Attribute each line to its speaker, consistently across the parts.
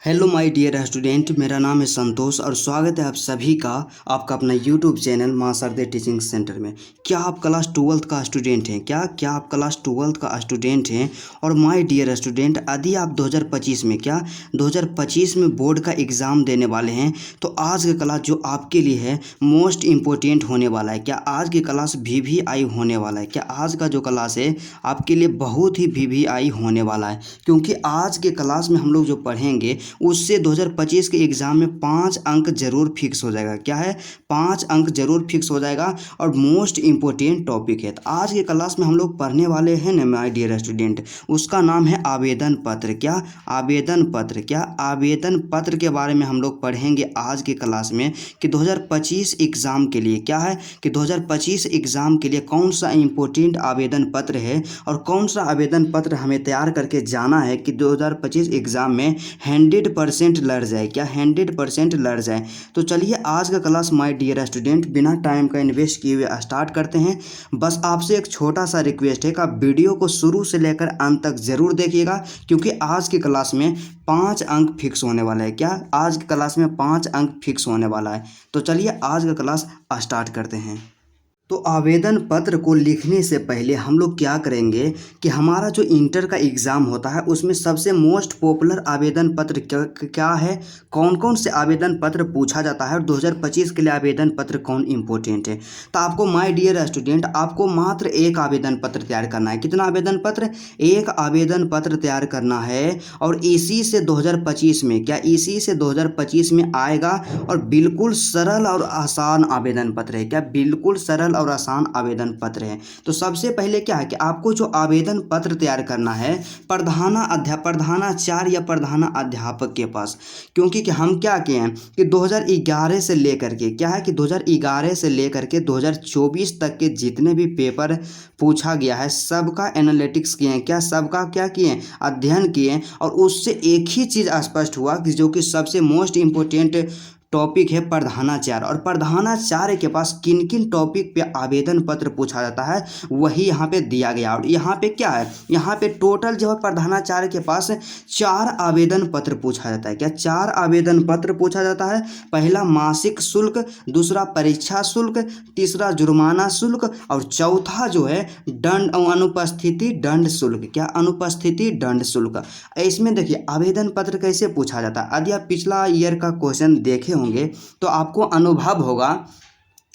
Speaker 1: Hello my dear student, मेरा नाम है संतोष और स्वागत है आप सभी का आपका अपना यूट्यूब चैनल मां सरदे टीचिंग सेंटर में। क्या आप क्लास 12th का स्टूडेंट हैं? क्या आप क्लास 12th का स्टूडेंट हैं? और माय डियर स्टूडेंट, यदि आप 2025 में 2025 में बोर्ड का एग्ज़ाम देने वाले हैं तो आज का क्लास जो आपके लिए है मोस्ट इम्पोर्टेंट होने वाला है। क्या आज की क्लास VVI होने वाला है? क्या आज का जो क्लास है आपके लिए बहुत ही VVI होने वाला है? क्योंकि आज के क्लास में हम लोग जो पढ़ेंगे उससे 2025 के एग्ज़ाम में 5 अंक जरूर फिक्स हो जाएगा। क्या है? 5 अंक जरूर फिक्स हो जाएगा और मोस्ट इम्पोर्टेंट टॉपिक है। तो आज के क्लास में हम लोग पढ़ने वाले हैं ना माय डियर स्टूडेंट, उसका नाम है आवेदन पत्र। क्या आवेदन पत्र? क्या आवेदन पत्र के बारे में हम लोग पढ़ेंगे आज के क्लास में कि 2025 एग्ज़ाम के लिए क्या है कि 2025 एग्ज़ाम के लिए कौन सा इम्पोर्टेंट आवेदन पत्र है और कौन सा आवेदन पत्र हमें तैयार करके जाना है कि 2025 एग्ज़ाम में 100% लड़ जाए। क्या 100% लड़ जाए? तो चलिए आज का क्लास माय डियर स्टूडेंट बिना टाइम का इन्वेस्ट किए हुए स्टार्ट करते हैं। बस आपसे एक छोटा सा रिक्वेस्ट है कि आप वीडियो को शुरू से लेकर अंत तक ज़रूर देखिएगा, क्योंकि आज की क्लास में 5 अंक फिक्स होने वाला है। क्या आज की क्लास में 5 अंक फिक्स होने वाला है? तो चलिए आज का क्लास स्टार्ट करते हैं। तो आवेदन पत्र को लिखने से पहले हम लोग क्या करेंगे कि हमारा जो इंटर का एग्ज़ाम होता है उसमें सबसे मोस्ट पॉपुलर आवेदन पत्र क्या है, कौन कौन से आवेदन पत्र पूछा जाता है और 2025 के लिए आवेदन पत्र कौन इम्पोर्टेंट है। तो आपको माय डियर स्टूडेंट आपको मात्र एक आवेदन पत्र तैयार करना है। कितना आवेदन पत्र? एक आवेदन पत्र तैयार करना है और इसी से 2025 में इसी से 2025 में आएगा और बिल्कुल सरल और आसान आवेदन पत्र है। क्या बिल्कुल सरल और आसान आवेदन पत्र है। तो सबसे पहले क्या है कि आपको जो आवेदन पत्र तैयार करना है प्रधानाचार्य या प्रधानाध्यापक के पास, क्योंकि कि हम क्या किए हैं कि 2011 से लेकर के 2011 से लेकर के 2024 तक के जितने भी पेपर पूछा गया है सबका एनालिटिक्स किए हैं। क्या सबका क्या किए? अध्ययन किए और उससे एक ही चीज़ स्पष्ट हुआ कि जो कि सबसे मोस्ट इम्पोर्टेंट टॉपिक है प्रधानाचार्य, और प्रधानाचार्य के पास किन किन टॉपिक पे आवेदन पत्र पूछा जाता है वही यहाँ पे दिया गया। और यहाँ पे क्या है, यहाँ पे टोटल जो है प्रधानाचार्य के पास 4 आवेदन पत्र पूछा जाता है। क्या 4 आवेदन पत्र पूछा जाता है? पहला मासिक शुल्क, दूसरा परीक्षा शुल्क, तीसरा जुर्माना शुल्क और चौथा जो है दंड अनुपस्थिति दंड शुल्क। क्या? अनुपस्थिति दंड शुल्क। इसमें देखिए आवेदन पत्र कैसे पूछा जाता है। यदि आप पिछला ईयर का क्वेश्चन देखे होंगे तो आपको अनुभव होगा,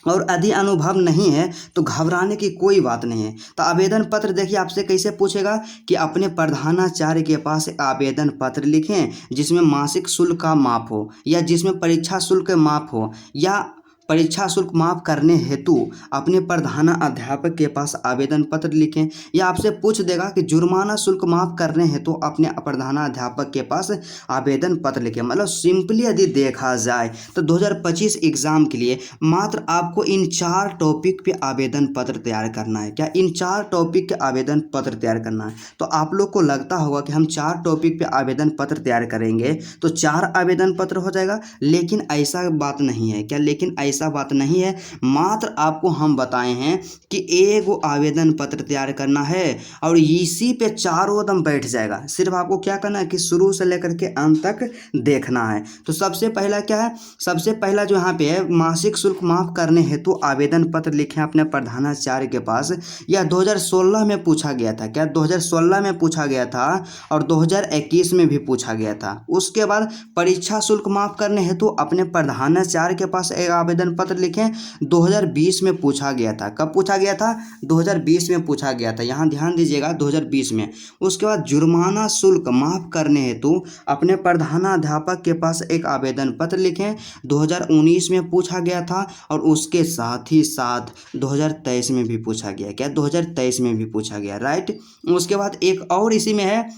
Speaker 1: और यदि अनुभव नहीं है तो घबराने की कोई बात नहीं है। तो आवेदन पत्र देखिए आपसे कैसे पूछेगा कि अपने प्रधानाचार्य के पास एक आवेदन पत्र लिखें जिसमें मासिक शुल्क का माफ हो या जिसमें परीक्षा शुल्क माफ हो या परीक्षा शुल्क माफ करने हेतु अपने प्रधानाध्यापक के पास आवेदन पत्र लिखें, या आपसे पूछ देगा कि जुर्माना शुल्क माफ करने हेतु अपने प्रधानाध्यापक के पास आवेदन पत्र लिखें। मतलब सिंपली यदि देखा जाए तो 2025 एग्जाम के लिए मात्र आपको इन 4 टॉपिक पे आवेदन पत्र तैयार करना है। क्या इन 4 टॉपिक के आवेदन पत्र तैयार करना है? तो आप लोग को लगता होगा कि हम 4 टॉपिक पे आवेदन पत्र तैयार करेंगे तो 4 आवेदन पत्र हो जाएगा, लेकिन ऐसा बात नहीं है। क्या? लेकिन ऐसा बात नहीं है। मात्र आपको हम बताए हैं कि एक आवेदन पत्र तैयार करना है और इसी पे चारों दम बैठ जाएगा। सिर्फ आपको क्या करना है कि शुरू से लेकर के अंत तक देखना है। तो सबसे पहला क्या है, सबसे पहला जो यहाँ पे है मासिक शुल्क माफ करने हेतु आवेदन पत्र लिखें अपने प्रधानाचार्य के पास। यह 2016 में पूछा गया था। क्या? 2016 में पूछा गया था और 2021 में भी पूछा गया था। उसके बाद परीक्षा शुल्क माफ करने हेतु अपने प्रधानाचार्य के पास एक आवेदन पत्र लिखें, 2020 में पूछा गया था। कब पूछा गया था? 2020 में पूछा गया था। यहाँ ध्यान दीजिएगा 2020 में। उसके बाद जुर्माना शुल्क माफ करने हेतु अपने प्रधानाध्यापक के पास एक आवेदन पत्र लिखें, 2019 में पूछा गया था और उसके साथ ही साथ 2023 में भी पूछा गया। क्या? 2023 में भी पूछा गया, राइट। उसके बाद एक और इसी में है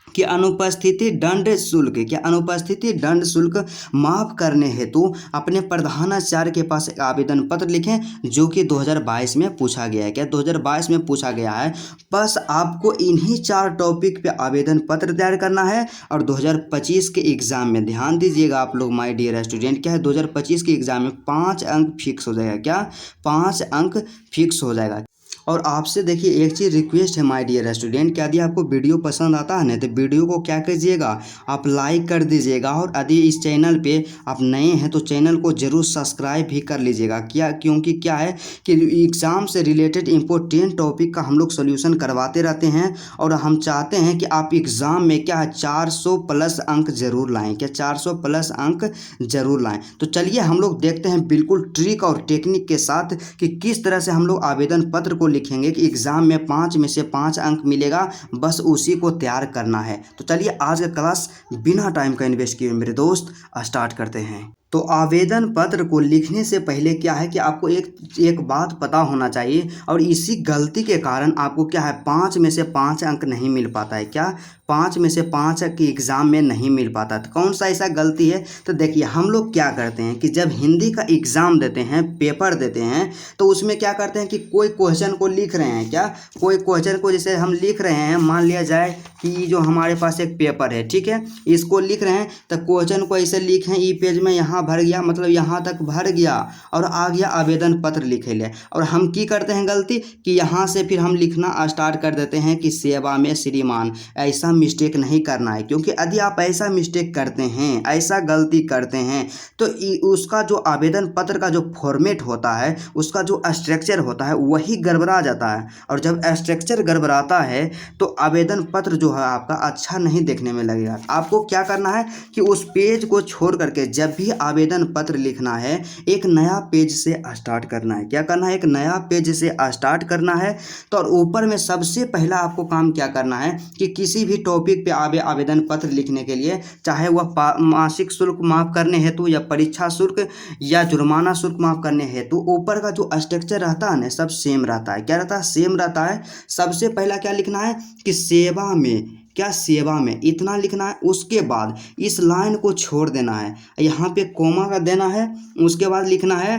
Speaker 1: कि अनुपस्थिति दंड शुल्क। क्या? अनुपस्थिति दंड शुल्क माफ करने हेतु अपने प्रधानाचार्य के पास एक आवेदन पत्र लिखें, जो कि 2022 में पूछा गया है। क्या? 2022 में पूछा गया है। बस आपको इन्हीं 4 टॉपिक पे आवेदन पत्र तैयार करना है और 2025 के एग्ज़ाम में ध्यान दीजिएगा आप लोग माय डियर स्टूडेंट, क्या है 2025 के एग्ज़ाम में 5 अंक फिक्स हो जाएगा। क्या? 5 अंक फिक्स हो जाएगा। और आपसे देखिए एक चीज़ रिक्वेस्ट है माय डियर स्टूडेंट, कि यदि आपको वीडियो पसंद आता है ना तो वीडियो को क्या कीजिएगा, आप लाइक कर दीजिएगा। और यदि इस चैनल पे आप नए हैं तो चैनल को ज़रूर सब्सक्राइब भी कर लीजिएगा। क्या, क्योंकि क्या है कि एग्ज़ाम से रिलेटेड इंपॉर्टेंट टॉपिक का हम लोग सोल्यूशन करवाते रहते हैं। और हम चाहते हैं कि आप एग्ज़ाम में क्या है 400 प्लस अंक जरूर लाएँ, क्या 400 प्लस अंक जरूर लाएँ। तो चलिए हम लोग देखते हैं बिल्कुल ट्रिक और टेक्निक के साथ कि किस तरह से हम लोग आवेदन पत्र को लिखेंगे कि एग्ज़ाम में 5 में से 5 अंक मिलेगा, बस उसी को तैयार करना है। तो चलिए आज का क्लास बिना टाइम का इन्वेस्ट किए मेरे दोस्त स्टार्ट करते हैं। तो आवेदन पत्र को लिखने से पहले क्या है कि आपको एक बात पता होना चाहिए, और इसी गलती के कारण आपको क्या है 5 में से 5 अंक नहीं मिल पाता है। क्या 5 में से 5 अंक एग्ज़ाम में नहीं मिल पाता। तो कौन सा ऐसा गलती है, तो देखिए हम लोग क्या करते हैं कि जब हिंदी का एग्ज़ाम देते हैं, पेपर देते हैं, तो उसमें क्या करते हैं कि कोई क्वेश्चन को लिख रहे हैं, क्या कोई क्वेश्चन को जैसे हम लिख रहे हैं, मान लिया जाए कि जो हमारे पास एक पेपर है, ठीक है, इसको लिख रहे हैं, तो क्वेश्चन को ऐसे लिखें ई पेज में यहाँ भर गया, मतलब यहाँ तक भर गया और आ गया आवेदन पत्र लिखे ले। और हम की करते हैं गलती कि यहाँ से फिर हम लिखना स्टार्ट कर देते हैं कि सेवा में श्रीमान। ऐसा मिस्टेक नहीं करना है, क्योंकि यदि आप ऐसा मिस्टेक करते हैं, ऐसा गलती करते हैं, तो उसका जो आवेदन पत्र का जो फॉर्मेट होता है, उसका जो स्ट्रक्चर होता है वही गड़बड़ा जाता है। और जब स्ट्रक्चर गड़बड़ाता है तो आवेदन पत्र जो है आपका अच्छा नहीं देखने में लगेगा। आपको क्या करना है कि उस पेज को छोड़ करके जब भी आवेदन पत्र लिखना है एक नया पेज से स्टार्ट करना है। क्या करना है, एक नया पेज से स्टार्ट करना है। तो और ऊपर में सबसे पहला आपको काम क्या करना है कि किसी भी टॉपिक पे आवेदन पत्र लिखने के लिए, चाहे वह मासिक शुल्क माफ़ करने हेतु या परीक्षा शुल्क या जुर्माना शुल्क माफ़ करने हेतु, ऊपर का जो स्ट्रक्चर रहता है ना सब सेम रहता है। क्या रहता है, सेम रहता है। सबसे पहला क्या लिखना है कि सेवा में, क्या सेवा में इतना लिखना है। उसके बाद इस लाइन को छोड़ देना है, यहाँ पे कोमा का देना है। उसके बाद लिखना है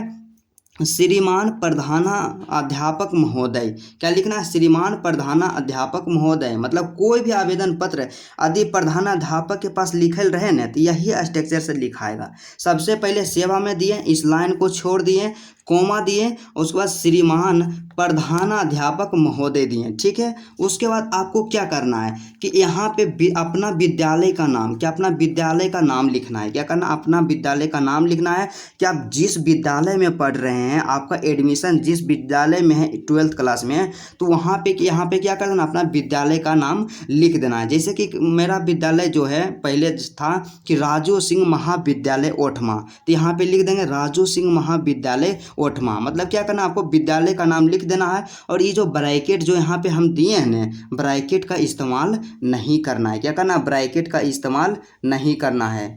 Speaker 1: श्रीमान प्रधानाध्यापक महोदय। क्या लिखना है, श्रीमान प्रधानाध्यापक महोदय। मतलब कोई भी आवेदन पत्र यदि प्रधानाध्यापक के पास लिखल रहे ना तो यही स्ट्रक्चर से लिखाएगा। सबसे पहले सेवा में दिए, इस लाइन को छोड़ दिए, कोमा दिए, उसके बाद श्रीमान प्रधानाध्यापक महोदय दिए, ठीक है। उसके बाद आपको क्या करना है कि यहाँ पे अपना विद्यालय का नाम, क्या अपना विद्यालय का नाम लिखना है। क्या करना, अपना विद्यालय का नाम लिखना है कि आप जिस विद्यालय में पढ़ रहे हैं, आपका एडमिशन जिस विद्यालय में है 12th क्लास में, तो वहाँ पे यहाँ पे क्या करना, अपना विद्यालय का नाम लिख देना है। जैसे कि मेरा विद्यालय जो है पहले था कि राजू सिंह महाविद्यालय ओठमा, तो यहाँ पे लिख देंगे राजू सिंह महाविद्यालय ओठमा। मतलब क्या करना, आपको विद्यालय का नाम लिख देना है। और ये जो ब्रैकेट जो यहाँ पे हम दिए हैं ना, ब्रैकेट का इस्तेमाल नहीं करना है। क्या करना, ब्रैकेट का इस्तेमाल नहीं करना है।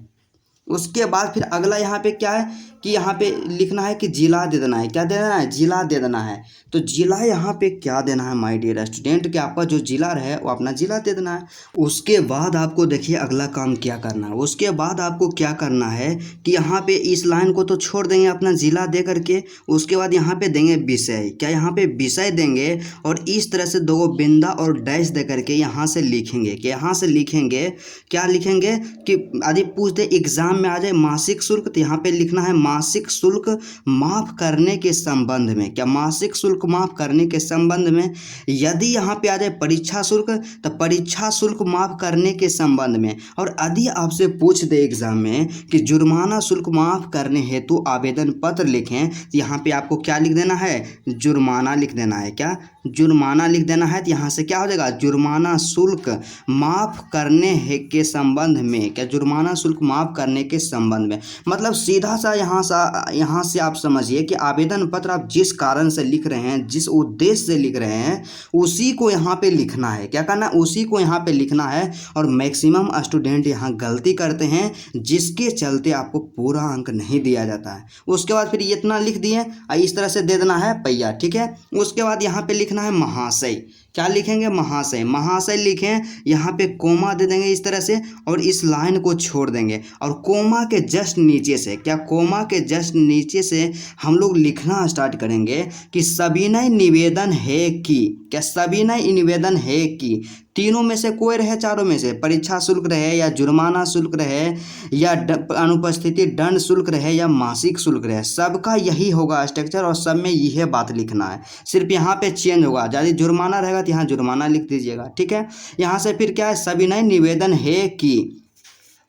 Speaker 1: उसके बाद फिर अगला यहाँ पे क्या है कि यहाँ पे लिखना है कि जिला दे देना है। क्या देना है, जिला दे देना है। तो जिला यहाँ पे क्या देना है माय डियर स्टूडेंट, कि आपका जो जिला रहे वो अपना जिला दे देना है। उसके बाद आपको देखिए अगला काम क्या करना है। उसके बाद आपको क्या करना है कि यहाँ पे इस लाइन को तो छोड़ देंगे अपना जिला दे करके। उसके बाद यहाँ पे देंगे विषय। क्या यहाँ पे विषय देंगे और इस तरह से दो बिंदा और डैश दे करके यहाँ से लिखेंगे। कि यहाँ से लिखेंगे, क्या लिखेंगे कि यदि पूछ दे एग्जाम में आ जाए मासिक शुल्क, तो यहाँ पे लिखना है मासिक शुल्क माफ करने के संबंध में। क्या मासिक शुल्क माफ करने के संबंध में। यदि यहाँ पे आ जाए परीक्षा शुल्क, तो परीक्षा शुल्क माफ करने के संबंध में। और यदि आपसे पूछ दे एग्जाम में कि जुर्माना शुल्क माफ करने हेतु आवेदन पत्र लिखें, तो यहाँ पे आपको क्या लिख देना है, जुर्माना लिख देना है। क्या, जुर्माना लिख देना है। तो यहाँ से क्या हो जाएगा, जुर्माना शुल्क माफ करने के संबंध में। क्या, जुर्माना शुल्क माफ करने के संबंध में। मतलब सीधा सा यहाँ से आप समझिए कि आवेदन पत्र आप जिस कारण से लिख रहे हैं, जिस उद्देश्य से लिख रहे हैं, उसी को यहाँ पे लिखना है। क्या करना, उसी को यहाँ पे लिखना है। और मैक्सिमम स्टूडेंट यहाँ गलती करते हैं, जिसके चलते आपको पूरा अंक नहीं दिया जाता है। उसके बाद फिर इतना लिख दिए, इस तरह से दे देना है पहिया, ठीक है। उसके बाद यहाँ पे लिखना है महाशय। क्या लिखेंगे, महाशय। महाशय लिखें, यहाँ पे कोमा दे देंगे इस तरह से, और इस लाइन को छोड़ देंगे। और कोमा के जस्ट नीचे से, क्या, कोमा के जस्ट नीचे से हम लोग लिखना स्टार्ट करेंगे कि सविनय निवेदन है कि। क्या, सविनय निवेदन है कि तीनों में से कोई रहे, चारों में से, परीक्षा शुल्क रहे या जुर्माना शुल्क रहे या अनुपस्थिति दंड शुल्क रहे या मासिक शुल्क रहे, सबका यही होगा स्ट्रक्चर और सब में यह बात लिखना है। सिर्फ यहाँ पे चेंज होगा, यदि जुर्माना रहेगा तो यहाँ जुर्माना लिख दीजिएगा, ठीक है। यहाँ से फिर क्या है, सविनय निवेदन है कि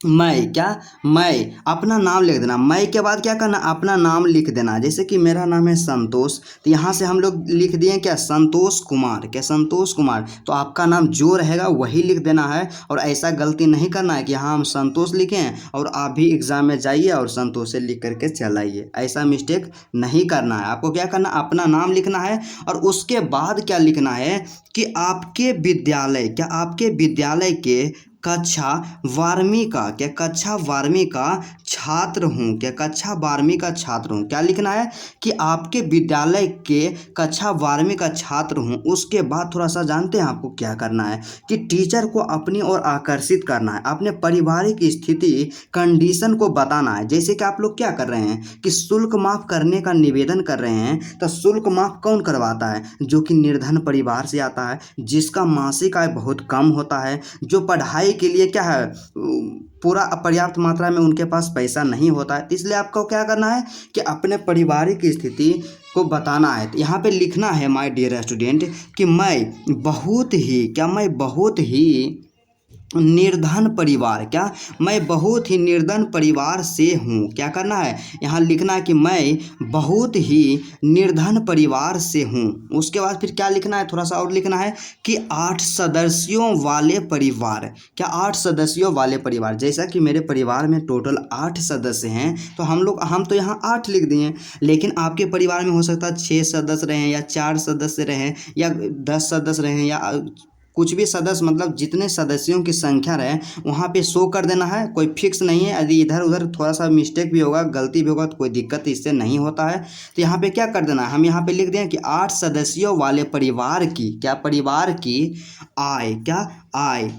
Speaker 1: मैं, क्या, मैं अपना नाम लिख देना। मैं के बाद क्या करना, अपना नाम लिख देना। जैसे कि मेरा नाम है संतोष, तो यहाँ से हम लोग लिख दिए क्या, संतोष कुमार, क्या, संतोष कुमार। तो आपका नाम जो रहेगा वही लिख देना है। और ऐसा गलती नहीं करना है कि हाँ हम संतोष लिखें और आप भी एग्जाम में जाइए और संतोष से लिख करके चलाइए, ऐसा मिस्टेक नहीं करना है। आपको क्या करना, अपना नाम लिखना है और उसके बाद क्या लिखना है कि आपके विद्यालय, क्या, आपके विद्यालय के कक्षा 12वीं का, क्या, कक्षा 12वीं का छात्र हूँ, क्या, कक्षा 12वीं का छात्र हूँ। क्या लिखना है कि आपके विद्यालय के कक्षा 12वीं का छात्र हूँ। उसके बाद थोड़ा सा जानते हैं आपको क्या करना है कि टीचर को अपनी ओर आकर्षित करना है, अपने पारिवारिक स्थिति कंडीशन को बताना है। जैसे कि आप लोग क्या कर रहे हैं कि शुल्क माफ़ करने का निवेदन कर रहे हैं, तो शुल्क माफ़ कौन करवाता है, जो कि निर्धन परिवार से आता है, जिसका मासिक आय बहुत कम होता है, जो पढ़ाई के लिए क्या है पूरा पर्याप्त मात्रा में उनके पास पैसा नहीं होता है। इसलिए आपको क्या करना है कि अपने पारिवारिक स्थिति को बताना है। तो यहाँ पे लिखना है माय डियर स्टूडेंट कि मैं बहुत ही, क्या, मैं बहुत ही निर्धन परिवार, क्या, मैं बहुत ही निर्धन परिवार से हूँ। क्या करना है, यहाँ लिखना है कि मैं बहुत ही निर्धन परिवार से हूँ। उसके बाद फिर क्या लिखना है, थोड़ा सा और लिखना है कि 8 सदस्यों वाले परिवार, क्या, 8 सदस्यों वाले परिवार। जैसा कि मेरे परिवार में टोटल 8 सदस्य हैं, तो हम तो यहाँ 8 लिख दिए, लेकिन आपके परिवार में हो सकता है 6 सदस्य रहें या 4 सदस्य रहें या 10 सदस्य रहें या कुछ भी सदस्य, मतलब जितने सदस्यों की संख्या रहे वहाँ पे शो कर देना है। कोई फिक्स नहीं है, यदि इधर उधर थोड़ा सा मिस्टेक भी होगा, गलती भी होगा, तो कोई दिक्कत इससे नहीं होता है। तो यहाँ पे क्या कर देना है, हम यहाँ पे लिख दें कि 8 सदस्यों वाले परिवार की, क्या, परिवार की आय, क्या, आय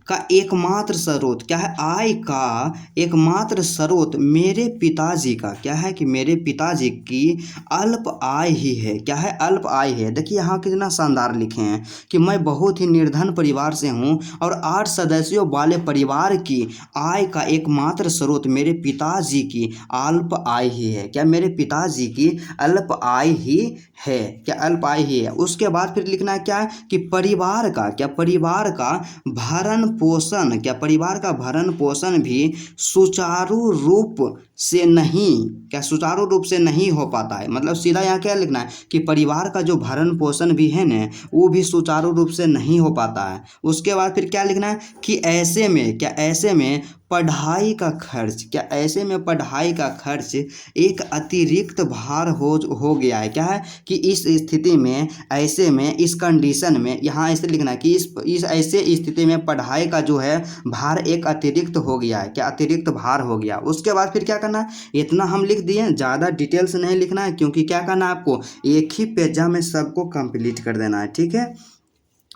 Speaker 1: का एकमात्र स्रोत, क्या है, आय का एकमात्र स्रोत मेरे पिताजी का, क्या है कि मेरे पिताजी की अल्प आय ही है, क्या है, अल्प आय है। देखिए यहाँ कितना शानदार लिखे हैं कि मैं बहुत ही निर्धन परिवार से हूँ और 8 सदस्यों वाले परिवार की आय का एकमात्र स्रोत मेरे पिताजी की अल्प आय ही है, क्या, मेरे पिताजी की अल्प आय ही है, क्या, अल्प आय ही है। उसके बाद फिर लिखना है क्या है कि परिवार का, क्या, परिवार का भरण पोषण, क्या, परिवार का भरण पोषण भी सुचारू रूप से नहीं, क्या, सुचारू रूप से नहीं हो पाता है। मतलब सीधा यहाँ क्या लिखना है कि परिवार का जो भरण पोषण भी है ना, वो भी सुचारू रूप से नहीं हो पाता है। उसके बाद फिर क्या लिखना है कि ऐसे में, क्या, ऐसे में पढ़ाई का खर्च, क्या, ऐसे में पढ़ाई का खर्च एक अतिरिक्त भार हो गया है। क्या है कि इस स्थिति में, ऐसे में, इस कंडीशन में, यहाँ ऐसे लिखना है कि इस ऐसे स्थिति में पढ़ाई का जो है भार एक अतिरिक्त हो गया है, क्या, अतिरिक्त भार हो गया। उसके बाद फिर क्या करना है, इतना हम लिख दिए, ज़्यादा डिटेल्स नहीं लिखना है, क्योंकि क्या करना है आपको एक ही पेजा में सबको कंप्लीट कर देना है, ठीक है।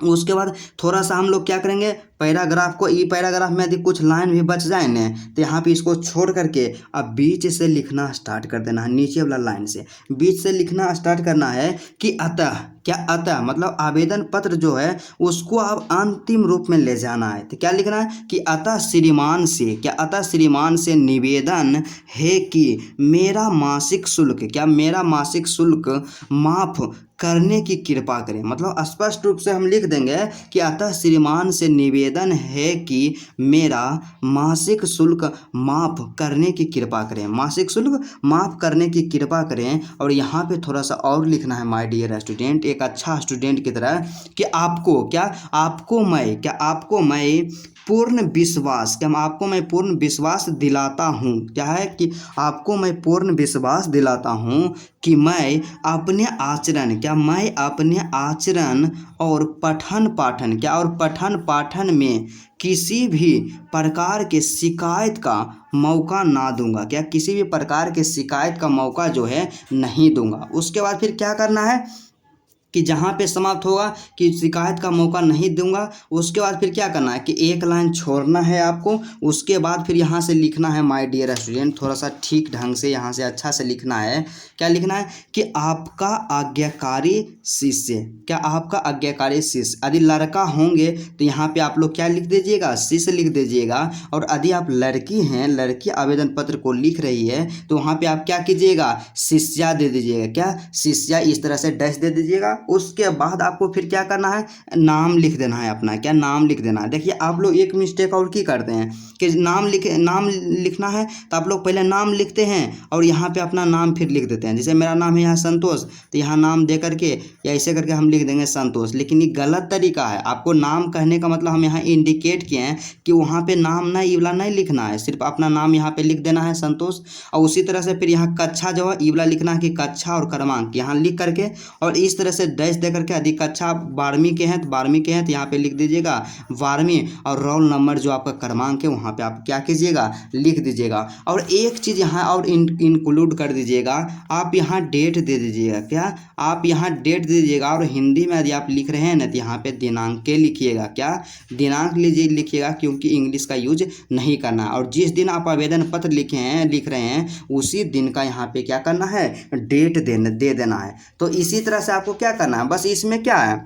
Speaker 1: उसके बाद थोड़ा सा हम लोग क्या करेंगे, पैराग्राफ को, ई पैराग्राफ में यदि कुछ लाइन भी बच जाए ना, तो यहाँ पे इसको छोड़ करके अब बीच से लिखना स्टार्ट कर देना है। नीचे वाला लाइन से बीच से लिखना स्टार्ट करना है कि अतः, क्या, अतः मतलब आवेदन पत्र जो है उसको अब अंतिम रूप में ले जाना है। तो क्या लिखना है कि अतः श्रीमान से, क्या, अतः श्रीमान से निवेदन है कि मेरा मासिक शुल्क, क्या, मेरा मासिक शुल्क माफ़ करने की कृपा करें। मतलब स्पष्ट रूप से हम लिख देंगे कि अतः श्रीमान से निवेदन है कि मेरा मासिक शुल्क माफ़ करने की कृपा करें, मासिक शुल्क माफ़ करने की कृपा करें। और यहाँ पे थोड़ा सा और लिखना है माय डियर स्टूडेंट, एक अच्छा स्टूडेंट की तरह, कि आपको, क्या, आपको मैं, क्या, आपको मैं पूर्ण विश्वास, क्या, आपको मैं पूर्ण विश्वास दिलाता हूँ। क्या है कि आपको मैं पूर्ण विश्वास दिलाता हूँ कि मैं अपने आचरण, क्या, मैं अपने आचरण और पठन पाठन, क्या, और पठन पाठन में किसी भी प्रकार के शिकायत का मौका ना दूंगा, क्या, किसी भी प्रकार के शिकायत का मौका जो है नहीं दूंगा। उसके बाद फिर क्या करना है कि जहाँ पे समाप्त होगा कि शिकायत का मौका नहीं दूंगा, उसके बाद फिर क्या करना है कि एक लाइन छोड़ना है आपको। उसके बाद फिर यहाँ से लिखना है माय डियर स्टूडेंट, थोड़ा सा ठीक ढंग से यहाँ से अच्छा से लिखना है। क्या लिखना है कि आपका आज्ञाकारी शिष्य, क्या आपका आज्ञाकारी शिष्य। यदि लड़का होंगे तो यहाँ पे आप लोग क्या लिख दीजिएगा, शिष्य लिख दीजिएगा। और यदि आप लड़की हैं, लड़की आवेदन पत्र को लिख रही है, तो वहाँ पे आप क्या कीजिएगा, शिष्या दे दीजिएगा। क्या, शिष्या, इस तरह से डैश दे दीजिएगा। उसके बाद आपको फिर क्या करना है, नाम लिख देना है अपना। क्या, नाम लिख देना है। देखिए आप लोग एक मिस्टेक और की करते हैं कि नाम लिखना है तो आप लोग पहले नाम लिखते हैं और यहाँ पे अपना नाम फिर लिख देते हैं। जैसे मेरा नाम है यहाँ संतोष, तो यहाँ नाम दे करके या ऐसे करके हम लिख देंगे संतोष। लेकिन ये गलत तरीका है। आपको नाम कहने का मतलब हम यहाँ इंडिकेट किए हैं कि वहाँ पे नाम नहीं, इवला नहीं लिखना है, सिर्फ अपना नाम यहाँ पे लिख देना है संतोष। और उसी तरह से फिर यहाँ कक्षा जो है इवला लिखना है कि कक्षा और क्रमांक यहाँ लिख करके, और इस तरह से डैश दे करके यदि कक्षा 12वीं के हैं तो 12वीं के हैं तो यहाँ पे लिख दीजिएगा 12वीं, और रोल नंबर जो आपका क्रमांक है वहाँ पे आप क्या कीजिएगा, लिख दीजिएगा। और एक चीज़ यहाँ और इंक्लूड कर दीजिएगा, आप यहाँ डेट दे दीजिएगा। क्या, आप यहाँ डेट दे दीजिएगा। और हिंदी में यदि आप लिख रहे हैं ना तो यहाँ पे दिनांक के लिखिएगा। क्या, दिनांक लिखिएगा, क्योंकि इंग्लिश का यूज नहीं करना है। और जिस दिन आप आवेदन पत्र लिख रहे हैं उसी दिन का यहाँ पे क्या करना है, डेट दे देना है। तो इसी तरह से आपको क्या करना है, बस इसमें क्या है,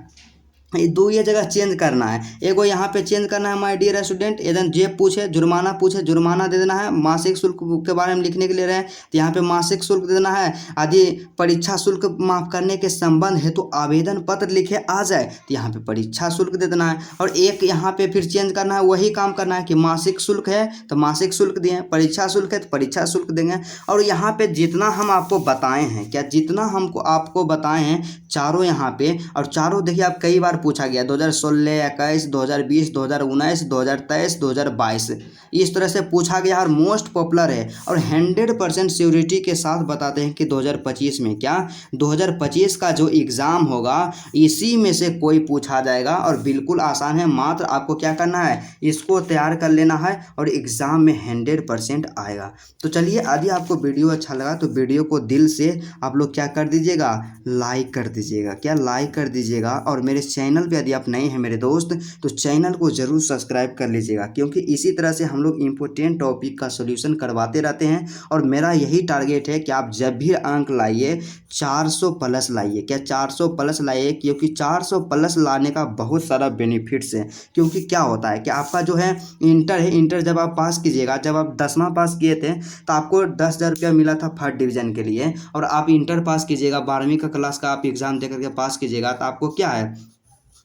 Speaker 1: दो ये जगह चेंज करना है। एगो यहाँ पे चेंज करना है माय डियर स्टूडेंट, यदि जे पूछे जुर्माना दे देना है। मासिक शुल्क के बारे में लिखने के लिए रहे तो यहाँ पे मासिक शुल्क दे देना है। यदि परीक्षा शुल्क माफ करने के संबंध है तो आवेदन पत्र लिखे आ जाए तो यहाँ पे परीक्षा शुल्क दे देना है। और एक यहाँ पे फिर चेंज करना है, वही काम करना है कि मासिक शुल्क है तो मासिक शुल्क दिए, परीक्षा शुल्क है तो परीक्षा शुल्क देंगे। और यहाँ पे जितना हम आपको बताए हैं, क्या, जितना हमको आपको बताए हैं चारों यहाँ पे, और चारों देखिए आप कई बार पूछा गया 2016, 21, 2020, 2019, 2023, 2022, इस तरह से पूछा गया और मोस्ट पॉपुलर है। और 100% श्योरिटी के साथ बताते हैं कि 2025 में, क्या, 2025 का जो एग्ज़ाम होगा इसी में से कोई पूछा जाएगा। और बिल्कुल आसान है, मात्र आपको क्या करना है, इसको तैयार कर लेना है और एग्ज़ाम में 100% आएगा। तो चलिए, यदि आपको वीडियो अच्छा लगा तो वीडियो को दिल से आप लोग क्या कर दीजिएगा, लाइक कर दीजिएगा। क्या, लाइक कर दीजिएगा। और मेरे चैनल पे यदि आप नए हैं मेरे दोस्त तो चैनल को ज़रूर सब्सक्राइब कर लीजिएगा, क्योंकि इसी तरह से हम लोग इम्पोर्टेंट टॉपिक का सॉल्यूशन करवाते रहते हैं। और मेरा यही टारगेट है कि आप जब भी अंक लाइए 400 प्लस लाइए। क्या, 400 प्लस लाइए, क्योंकि 400 प्लस लाने का बहुत सारा बेनिफिट्स है। क्योंकि क्या होता है कि आपका जो है इंटर जब आप पास कीजिएगा, जब आप 10वां पास किए थे तो आपको 10,000 रुपया मिला था फर्स्ट डिवीज़न के लिए। और आप इंटर पास कीजिएगा, 12वीं का क्लास का आप एग्ज़ाम दे करके पास कीजिएगा तो आपको क्या है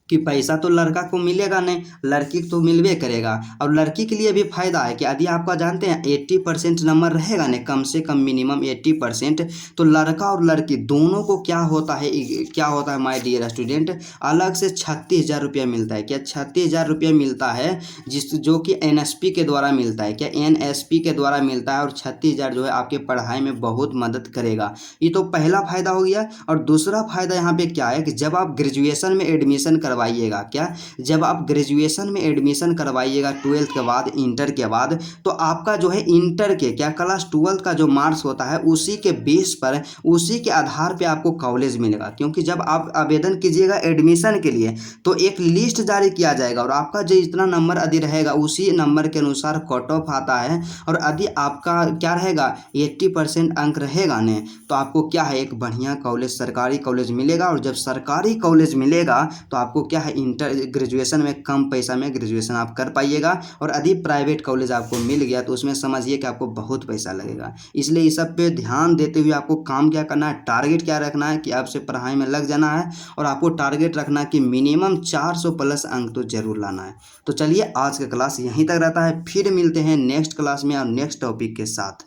Speaker 1: कि पैसा तो लड़का को मिलेगा नहीं, लड़की को तो मिलबे करेगा। और लड़की के लिए भी फ़ायदा है कि यदि आपका जानते हैं 80% नंबर रहेगा ना, कम से कम मिनिमम 80%, तो लड़का और लड़की दोनों को क्या होता है माय डियर स्टूडेंट, अलग से 36,000 रुपया मिलता है। क्या, 36,000 रुपया मिलता है, जो कि NSP के द्वारा मिलता है। क्या, NSP के द्वारा मिलता है। और 36,000 जो है आपके पढ़ाई में बहुत मदद करेगा। ये तो पहला फ़ायदा हो गया। और दूसरा फ़ायदा यहाँ पे क्या है कि जब आप ग्रेजुएशन में एडमिशन करवाइएगा, क्या, जब आप ग्रेजुएशन में एडमिशन करवाइएगा 12th के बाद, इंटर के बाद, तो आपका जो है इंटर के, क्या, क्लास 12th का जो मार्क्स होता है उसी के बेस पर, उसी के आधार पे आपको कॉलेज मिलेगा। क्योंकि जब आप आवेदन कीजिएगा एडमिशन के लिए तो एक लिस्ट जारी किया जाएगा, और आपका जो इतना नंबर यदि रहेगा उसी नंबर के अनुसार कट ऑफ आता है। और यदि आपका क्या रहेगा, 80% अंक रहेगा ने, तो आपको क्या है, एक बढ़िया कॉलेज, सरकारी कॉलेज मिलेगा। और जब सरकारी कॉलेज मिलेगा तो आपको क्या है, ग्रेजुएशन में कम पैसा में ग्रेजुएशन आप कर पाइएगा। और यदि प्राइवेट कॉलेज आपको मिल गया तो उसमें समझिए कि आपको बहुत पैसा लगेगा। इसलिए इस सब पे ध्यान देते हुए आपको काम क्या करना है, टारगेट क्या रखना है कि आपसे पढ़ाई में लग जाना है। और आपको टारगेट रखना है कि मिनिमम 400 प्लस अंक तो जरूर लाना है। तो चलिए, आज का क्लास यहीं तक रहता है, फिर मिलते हैं नेक्स्ट क्लास में और नेक्स्ट टॉपिक के साथ।